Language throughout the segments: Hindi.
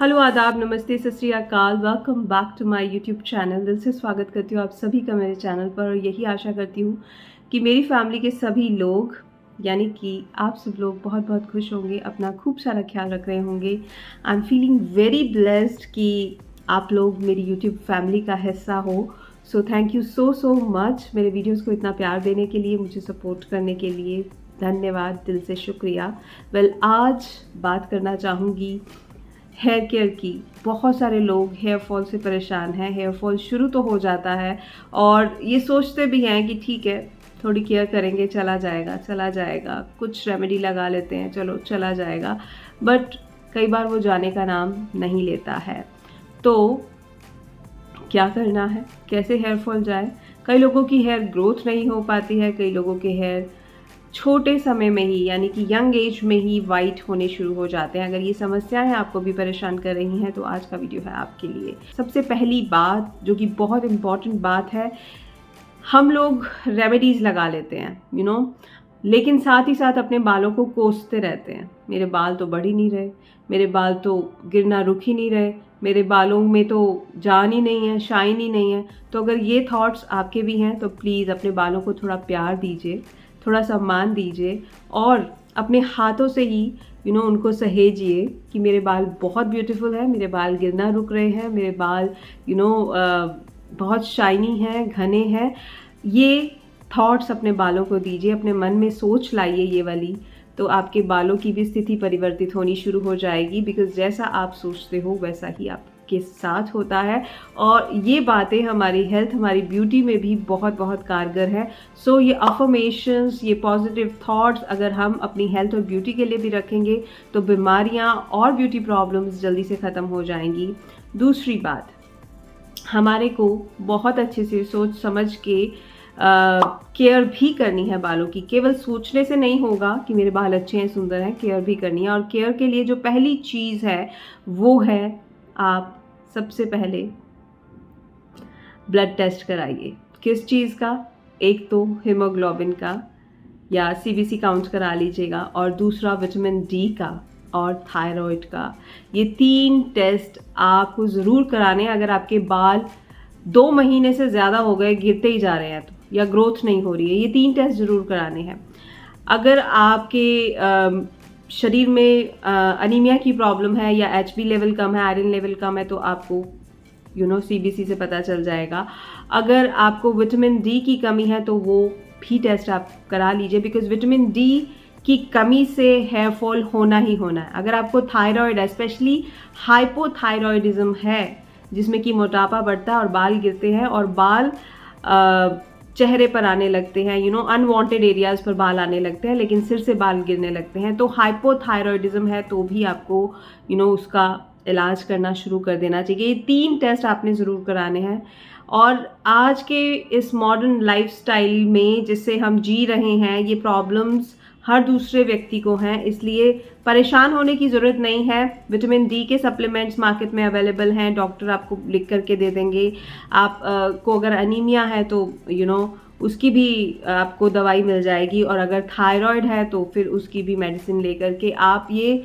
हेलो, आदाब, नमस्ते, सत श्री अकाल। Welcome back to my YouTube channel. दिल से स्वागत करती हूँ आप सभी का मेरे चैनल पर और यही आशा करती हूँ कि मेरी फैमिली के सभी लोग यानी कि आप सब लोग बहुत बहुत खुश होंगे, अपना खूब सारा ख्याल रख रहे होंगे। I am feeling very blessed कि आप लोग मेरी यूट्यूब फैमिली का हिस्सा हो। So thank you so much मेरे वीडियोज़ को इतना प्यार देने के लिए, मुझे सपोर्ट करने के लिए। धन्यवाद, दिल से शुक्रिया। आज बात करना चाहूँगी हेयर केयर की। बहुत सारे लोग हेयर फॉल से परेशान हैं। हेयर फॉल शुरू तो हो जाता है और ये सोचते भी हैं कि ठीक है, थोड़ी केयर करेंगे, चला जाएगा, कुछ रेमेडी लगा लेते हैं, चलो चला जाएगा। बट कई बार वो जाने का नाम नहीं लेता है। तो क्या करना है, कैसे हेयर फॉल जाए? कई लोगों की हेयर ग्रोथ नहीं हो पाती है, कई लोगों के हेयर छोटे समय में ही यानी कि यंग एज में ही वाइट होने शुरू हो जाते हैं। अगर ये समस्याएं आपको भी परेशान कर रही हैं तो आज का वीडियो है आपके लिए। सबसे पहली बात जो कि बहुत इम्पॉर्टेंट बात है, हम लोग रेमेडीज़ लगा लेते हैं लेकिन साथ ही साथ अपने बालों को कोसते रहते हैं। मेरे बाल तो बढ़ ही नहीं रहे, मेरे बाल तो गिरना रुक ही नहीं रहे, मेरे बालों में तो जान ही नहीं है, शाइन ही नहीं है। तो अगर ये थॉट्स आपके भी हैं तो प्लीज़ अपने बालों को थोड़ा प्यार दीजिए, थोड़ा सम्मान दीजिए और अपने हाथों से ही उनको सहेजिए कि मेरे बाल बहुत ब्यूटीफुल है, मेरे बाल गिरना रुक रहे हैं, मेरे बाल बहुत शाइनी हैं, घने हैं। ये थॉट्स अपने बालों को दीजिए, अपने मन में सोच लाइए ये वाली, तो आपके बालों की भी स्थिति परिवर्तित होनी शुरू हो जाएगी। बिकॉज जैसा आप सोचते हो वैसा ही आपके साथ होता है और ये बातें हमारी हेल्थ, हमारी ब्यूटी में भी बहुत बहुत कारगर है। सो ये अफर्मेशंस, ये पॉजिटिव थॉट्स अगर हम अपनी हेल्थ और ब्यूटी के लिए भी रखेंगे तो बीमारियां और ब्यूटी प्रॉब्लम्स जल्दी से ख़त्म हो जाएंगी। दूसरी बात, हमारे को बहुत अच्छे से सोच समझ के केयर भी करनी है बालों की। केवल सोचने से नहीं होगा कि मेरे बाल अच्छे हैं, सुंदर हैं, केयर भी करनी है। और केयर के लिए जो पहली चीज़ है वो है, आप सबसे पहले ब्लड टेस्ट कराइए। किस चीज़ का? एक तो हीमोग्लोबिन का या सीबीसी काउंट करा लीजिएगा और दूसरा विटामिन डी का और थायराइड का। ये 3 टेस्ट आपको ज़रूर कराने। अगर आपके बाल 2 महीने से ज़्यादा हो गए, गिरते ही जा रहे हैं तो, या ग्रोथ नहीं हो रही है, ये 3 टेस्ट ज़रूर कराने हैं। अगर आपके शरीर में अनीमिया की प्रॉब्लम है या एचबी लेवल कम है, आयरन लेवल कम है, तो आपको सीबीसी से पता चल जाएगा। अगर आपको विटामिन डी की कमी है तो वो भी टेस्ट आप करा लीजिए, बिकॉज विटामिन डी की कमी से हेयर फॉल होना ही होना है। अगर आपको थायराइड है, स्पेशली हाइपोथायरॉयडिज्म है, जिसमें कि मोटापा बढ़ता है और बाल गिरते हैं और बाल चेहरे पर आने लगते हैं, अनवांटेड एरियाज पर बाल आने लगते हैं, लेकिन सिर से बाल गिरने लगते हैं, तो हाइपोथायरॉयडिज्म है तो भी आपको उसका इलाज करना शुरू कर देना चाहिए। ये 3 टेस्ट आपने ज़रूर कराने हैं। और आज के इस मॉडर्न लाइफस्टाइल में जिससे हम जी रहे हैं, ये प्रॉब्लम्स हर दूसरे व्यक्ति को हैं, इसलिए परेशान होने की ज़रूरत नहीं है। विटामिन डी के सप्लीमेंट्स मार्केट में अवेलेबल हैं, डॉक्टर आपको लिख करके दे देंगे। आप को अगर अनीमिया है तो उसकी भी आपको दवाई मिल जाएगी, और अगर थायराइड है तो फिर उसकी भी मेडिसिन लेकर के आप ये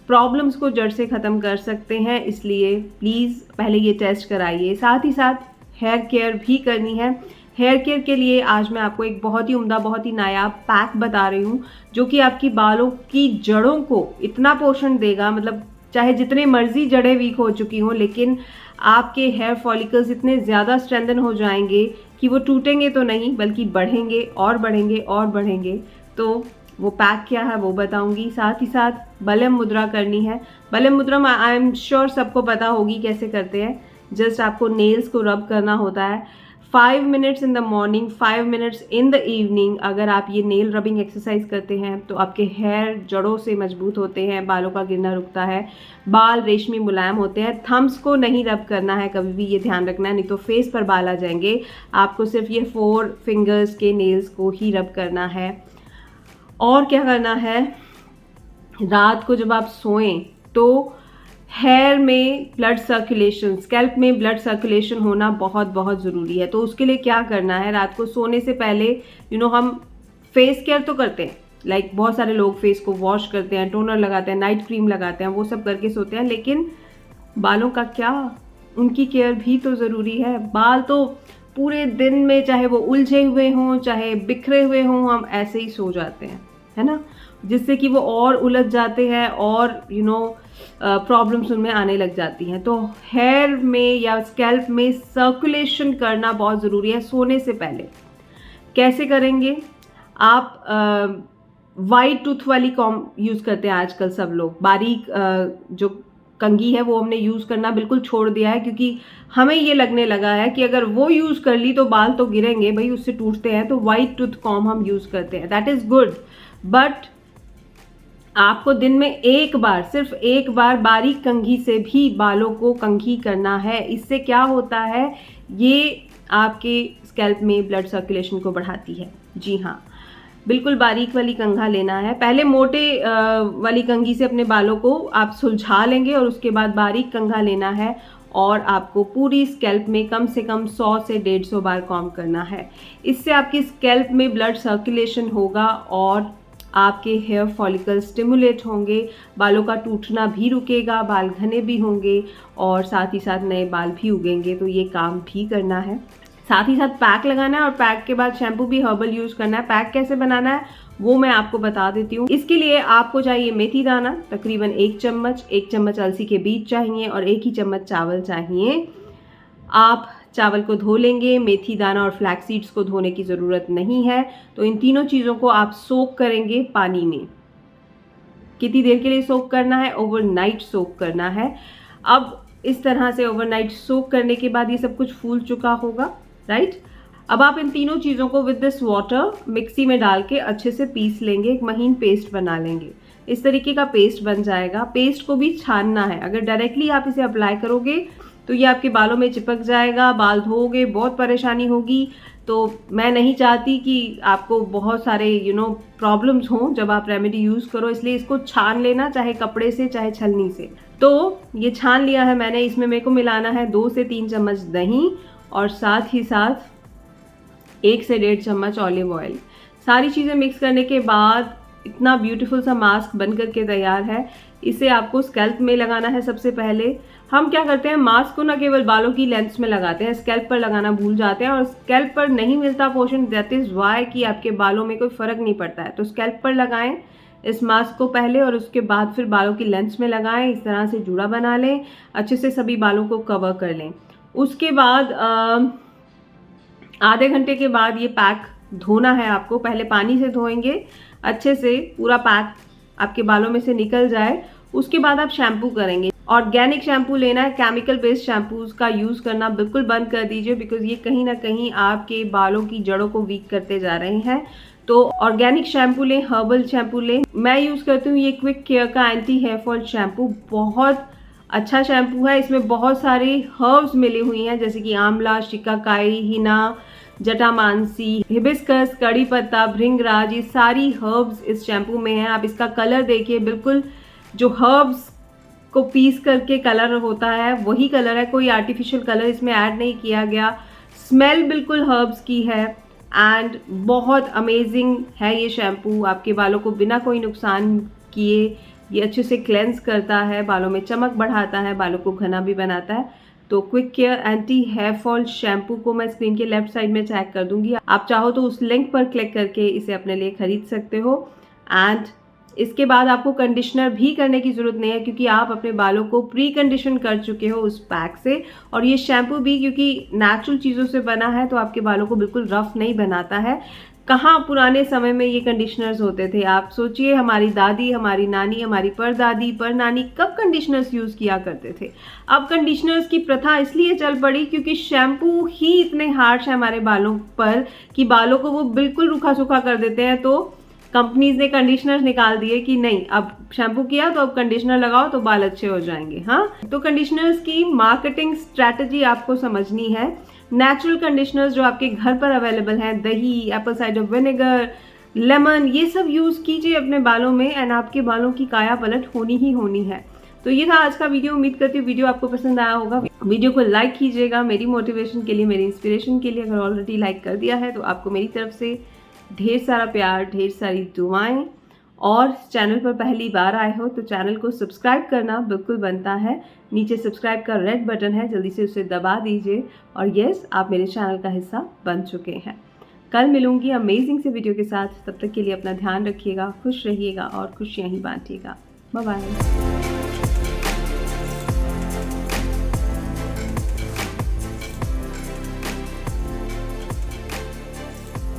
प्रॉब्लम्स को जड़ से ख़त्म कर सकते हैं। इसलिए प्लीज़ पहले ये टेस्ट कराइए। साथ ही साथ हेयर केयर भी करनी है। हेयर केयर के लिए आज मैं आपको एक बहुत ही उम्दा, बहुत ही नायाब पैक बता रही हूँ, जो कि आपकी बालों की जड़ों को इतना पोषण देगा, मतलब चाहे जितने मर्जी जड़ें वीक हो चुकी हों, लेकिन आपके हेयर फॉलिकल्स इतने ज़्यादा स्ट्रेंथन हो जाएंगे कि वो टूटेंगे तो नहीं बल्कि बढ़ेंगे और बढ़ेंगे और बढ़ेंगे। तो वो पैक क्या है वो बताऊंगी। साथ ही साथ बलम मुद्रा करनी है। बलम मुद्रा आई एम श्योर सबको पता होगी कैसे करते हैं। जस्ट आपको नेल्स को रब करना होता है 5 minutes in the morning, 5 minutes in the evening. अगर आप ये नेल रबिंग एक्सरसाइज करते हैं तो आपके हेयर जड़ों से मजबूत होते हैं, बालों का गिरना रुकता है, बाल रेशमी मुलायम होते हैं। थम्स को नहीं रब करना है कभी भी, ये ध्यान रखना है, नहीं तो फेस पर बाल आ जाएंगे। आपको सिर्फ ये 4 फिंगर्स के नेल्स को ही रब करना है। और क्या करना है, रात को जब आप सोएं तो हेयर में ब्लड सर्कुलेशन, स्कैल्प में ब्लड सर्कुलेशन होना बहुत बहुत ज़रूरी है। तो उसके लिए क्या करना है, रात को सोने से पहले हम फेस केयर तो करते हैं, लाइक बहुत सारे लोग फेस को वॉश करते हैं, टोनर लगाते हैं, नाइट क्रीम लगाते हैं, वो सब करके सोते हैं, लेकिन बालों का क्या, उनकी केयर भी तो ज़रूरी है। बाल तो पूरे दिन में चाहे वो उलझे हुए हों, चाहे बिखरे हुए हों, हम ऐसे ही सो जाते हैं, है ना, जिससे कि वो और उलझ जाते हैं और प्रॉब्लम्स उनमें आने लग जाती हैं। तो हेयर में या स्कैल्प में सर्कुलेशन करना बहुत ज़रूरी है सोने से पहले। कैसे करेंगे आप? वाइट टूथ वाली कॉम यूज़ करते हैं आजकल सब लोग। बारीक जो कंघी है वो हमने यूज़ करना बिल्कुल छोड़ दिया है, क्योंकि हमें ये लगने लगा है कि अगर वो यूज़ कर ली तो बाल तो गिरेंगे भाई, उससे टूटते हैं। तो वाइट टूथ कॉम हम यूज़ करते हैं, दैट इज़ गुड। बट आपको दिन में एक बार, सिर्फ एक बार बारीक कंघी से भी बालों को कंघी करना है। इससे क्या होता है, ये आपके स्कैल्प में ब्लड सर्कुलेशन को बढ़ाती है। जी हाँ, बिल्कुल बारीक वाली कंघा लेना है। पहले मोटे वाली कंघी से अपने बालों को आप सुलझा लेंगे और उसके बाद बारीक कंघा लेना है और आपको पूरी स्कैल्प में कम से कम 100 से 150 बार कॉम्ब करना है। इससे आपकी स्कैल्प में ब्लड सर्कुलेशन होगा और आपके हेयर फॉलिकल स्टिमुलेट होंगे, बालों का टूटना भी रुकेगा, बाल घने भी होंगे और साथ ही साथ नए बाल भी उगेंगे। तो ये काम भी करना है। साथ ही साथ पैक लगाना है और पैक के बाद शैम्पू भी हर्बल यूज़ करना है। पैक कैसे बनाना है वो मैं आपको बता देती हूँ। इसके लिए आपको चाहिए मेथी दाना तकरीबन 1 चम्मच, 1 चम्मच अलसी के बीज चाहिए और 1 ही चम्मच चावल चाहिए। आप चावल को धो लेंगे, मेथी दाना और फ्लैक्स सीड्स को धोने की ज़रूरत नहीं है। तो इन तीनों चीज़ों को आप सोक करेंगे पानी में। कितनी देर के लिए सोक करना है? ओवरनाइट सोक करना है। अब इस तरह से ओवरनाइट सोक करने के बाद ये सब कुछ फूल चुका होगा, राइट? अब आप इन तीनों चीज़ों को विद दिस वाटर मिक्सी में डाल के अच्छे से पीस लेंगे, एक महीन पेस्ट बना लेंगे। इस तरीके का पेस्ट बन जाएगा। पेस्ट को भी छानना है। अगर डायरेक्टली आप इसे अप्लाई करोगे तो ये आपके बालों में चिपक जाएगा, बाल धोओगे, बहुत परेशानी होगी। तो मैं नहीं चाहती कि आपको बहुत सारे प्रॉब्लम्स हों जब आप रेमेडी यूज़ करो, इसलिए इसको छान लेना, चाहे कपड़े से चाहे छलनी से। तो ये छान लिया है मैंने। इसमें मेरे को मिलाना है 2 से 3 चम्मच दही और साथ ही साथ 1 से 1.5 चम्मच ऑलिव ऑयल। सारी चीज़ें मिक्स करने के बाद इतना ब्यूटीफुल सा मास्क बन करके तैयार है। इसे आपको स्कैल्प में लगाना है। सबसे पहले हम क्या करते हैं, मास्क को ना केवल बालों की लेंथ्स में लगाते हैं, स्कैल्प पर लगाना भूल जाते हैं और स्कैल्प पर नहीं मिलता पोर्शन, दैट इज़ वाई कि आपके बालों में कोई फ़र्क नहीं पड़ता है। तो स्कैल्प पर लगाएं इस मास्क को पहले और उसके बाद फिर बालों की लेंथ्स में लगाएं। इस तरह से जूड़ा बना लें, अच्छे से सभी बालों को कवर कर लें। उसके बाद आधे घंटे के बाद ये पैक धोना है आपको। पहले पानी से धोएंगे अच्छे से, पूरा पैक आपके बालों में से निकल जाए। उसके बाद आप शैम्पू करेंगे। ऑर्गेनिक शैम्पू लेना है, केमिकल बेस्ड शैम्पूज का यूज़ करना बिल्कुल बंद कर दीजिए, बिकॉज ये कहीं ना कहीं आपके बालों की जड़ों को वीक करते जा रहे हैं। तो ऑर्गेनिक शैम्पू लें, हर्बल शैम्पू लें। मैं यूज़ करती हूँ ये क्विक केयर का एंटी हेयर फॉल शैम्पू। बहुत अच्छा शैम्पू है। इसमें बहुत सारे हर्ब्स मिली हुई हैं, जैसे कि आंवला, शिकाकाई, हिना, जटामानसी, हिबिस्कस, कड़ी पत्ता, भृंगराज, ये सारी हर्ब्स इस शैम्पू में हैं। आप इसका कलर देखिए, बिल्कुल जो हर्ब्स को पीस करके कलर होता है वही कलर है, कोई आर्टिफिशियल कलर इसमें ऐड नहीं किया गया। स्मेल बिल्कुल हर्ब्स की है एंड बहुत अमेजिंग है ये शैम्पू। आपके बालों को बिना कोई नुकसान किए ये अच्छे से क्लेंस करता है, बालों में चमक बढ़ाता है, बालों को घना भी बनाता है। तो quick care anti hair fall shampoo को मैं स्क्रीन के लेफ्ट साइड में चेक कर दूंगी। आप चाहो तो उस लिंक पर क्लिक करके इसे अपने लिए खरीद सकते हो। एंड इसके बाद आपको कंडीशनर भी करने की ज़रूरत नहीं है, क्योंकि आप अपने बालों को प्री कंडीशन कर चुके हो उस पैक से। और ये शैम्पू भी क्योंकि नेचुरल चीज़ों से बना है तो आपके बालों को बिल्कुल रफ नहीं बनाता है। कहाँ पुराने समय में ये कंडीशनर्स होते थे? आप सोचिए, हमारी दादी, हमारी नानी, हमारी परदादी, परनानी कब कंडीशनर्स यूज़ किया करते थे। अब कंडीशनर्स की प्रथा इसलिए चल पड़ी क्योंकि शैम्पू ही इतने हार्श है हमारे बालों पर कि बालों को वो बिल्कुल रूखा सूखा कर देते हैं। तो कंपनीज ने कंडीशनर निकाल दिए कि नहीं, अब शैम्पू किया तो अब कंडीशनर लगाओ तो बाल अच्छे हो जाएंगे। हाँ, तो कंडीशनर्स की मार्केटिंग स्ट्रैटेजी आपको समझनी है। नेचुरल कंडीशनर्स जो आपके घर पर अवेलेबल हैं, दही, एप्पल साइडर विनेगर, लेमन, ये सब यूज़ कीजिए अपने बालों में एंड आपके बालों की काया पलट होनी ही होनी है। तो ये था आज का वीडियो। उम्मीद करती हूँ वीडियो आपको पसंद आया होगा। वीडियो को लाइक कीजिएगा मेरी मोटिवेशन के लिए, मेरी इंस्पिरेशन के लिए। अगर ऑलरेडी लाइक कर दिया है तो आपको मेरी तरफ से ढेर सारा प्यार, ढेर सारी दुआएं और चैनल पर पहली बार आए हो तो चैनल को सब्सक्राइब करना बिल्कुल बनता है। नीचे सब्सक्राइब का रेड बटन है, जल्दी से उसे दबा दीजिए और यस, आप मेरे चैनल का हिस्सा बन चुके हैं। कल मिलूंगी अमेजिंग से वीडियो के साथ। तब तक के लिए अपना ध्यान रखिएगा, खुश रहिएगा और खुशियां ही बांटिएगा। Bye bye.